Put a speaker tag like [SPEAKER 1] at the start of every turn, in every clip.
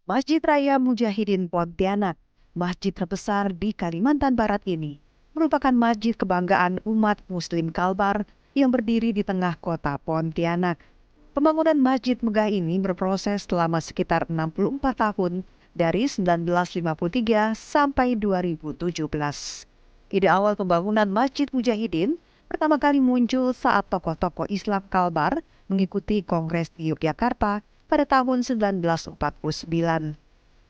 [SPEAKER 1] Masjid Raya Mujahidin Pontianak, masjid terbesar di Kalimantan Barat ini, merupakan masjid kebanggaan umat Muslim Kalbar yang berdiri di tengah kota Pontianak. Pembangunan masjid megah ini berproses selama sekitar 64 tahun dari 1953 sampai 2017. Ide awal pembangunan Masjid Mujahidin pertama kali muncul saat tokoh-tokoh Islam Kalbar mengikuti Kongres di Yogyakarta pada tahun 1949.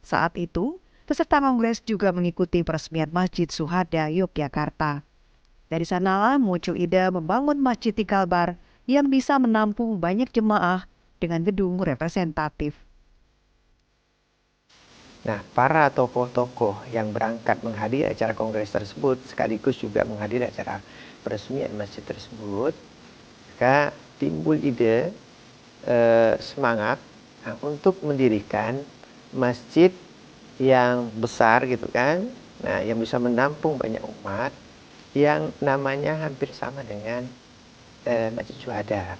[SPEAKER 1] Saat itu, peserta Kongres juga mengikuti peresmian Masjid Suhada Yogyakarta. Dari sanalah muncul ide membangun masjid di Kalbar yang bisa menampung banyak jemaah dengan gedung representatif.
[SPEAKER 2] Nah, para tokoh-tokoh yang berangkat menghadiri acara kongres tersebut sekaligus juga menghadiri acara peresmian masjid tersebut, maka timbul ide semangat untuk mendirikan masjid yang besar gitu kan, nah yang bisa menampung banyak umat yang namanya hampir sama dengan Masjid Syuhada.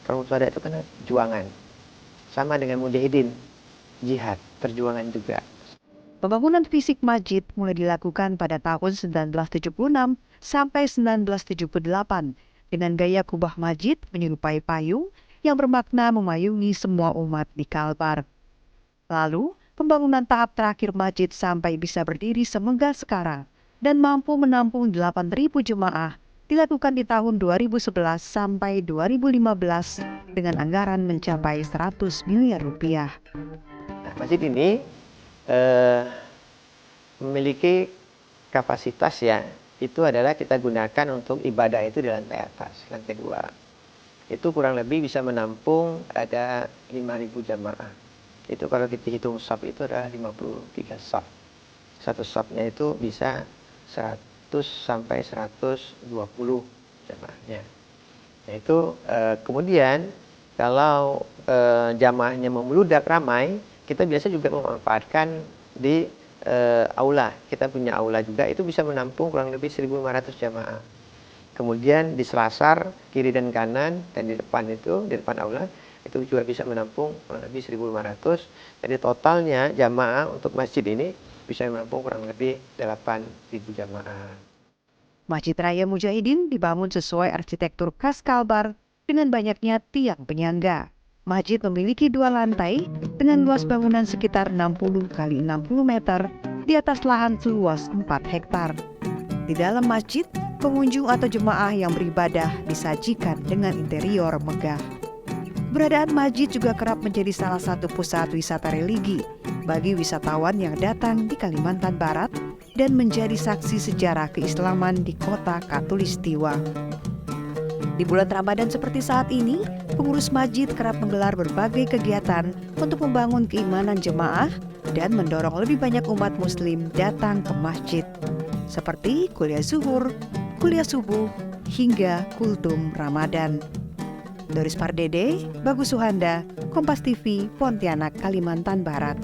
[SPEAKER 2] Kalau Syuhada itu kan juangan, sama dengan Mujahidin, jihad, perjuangan juga.
[SPEAKER 1] Pembangunan fisik masjid mulai dilakukan pada tahun 1976 sampai 1978 dengan gaya kubah masjid menyerupai payung yang bermakna memayungi semua umat di Kalbar. Lalu, pembangunan tahap terakhir masjid sampai bisa berdiri semegah sekarang dan mampu menampung 8.000 jemaah dilakukan di tahun 2011 sampai 2015 dengan anggaran mencapai 100 miliar rupiah.
[SPEAKER 2] Nah, masjid ini memiliki kapasitas ya, itu adalah kita gunakan untuk ibadah itu di lantai atas, lantai 2. Itu kurang lebih bisa menampung ada 5.000 jamaah. Itu kalau kita hitung shaf itu adalah 53 shaf. Satu shafnya itu bisa 100 sampai 120 jamaahnya. Nah itu kemudian kalau jamaahnya membludak ramai, kita biasa juga memanfaatkan di aula. Kita punya aula juga, itu bisa menampung kurang lebih 1.500 jamaah. Kemudian di selasar kiri dan kanan dan di depan itu, di depan aula itu juga bisa menampung kurang lebih 1.500. Jadi totalnya jamaah untuk masjid ini bisa menampung kurang lebih 8.000 jamaah.
[SPEAKER 1] Masjid Raya Mujahidin dibangun sesuai arsitektur khas Kalbar dengan banyaknya tiang penyangga. Masjid memiliki 2 lantai dengan luas bangunan sekitar 60 kali 60 meter di atas lahan seluas 4 hektar. Di dalam masjid, pengunjung atau jemaah yang beribadah disajikan dengan interior megah. Keberadaan masjid juga kerap menjadi salah satu pusat wisata religi bagi wisatawan yang datang di Kalimantan Barat dan menjadi saksi sejarah keislaman di kota Katulistiwa. Di bulan Ramadan seperti saat ini, pengurus masjid kerap menggelar berbagai kegiatan untuk membangun keimanan jemaah dan mendorong lebih banyak umat muslim datang ke masjid, seperti kuliah zuhur, kuliah subuh, hingga kultum Ramadan. Doris Pardede, Bagus Suhanda, Kompas TV, Pontianak, Kalimantan Barat.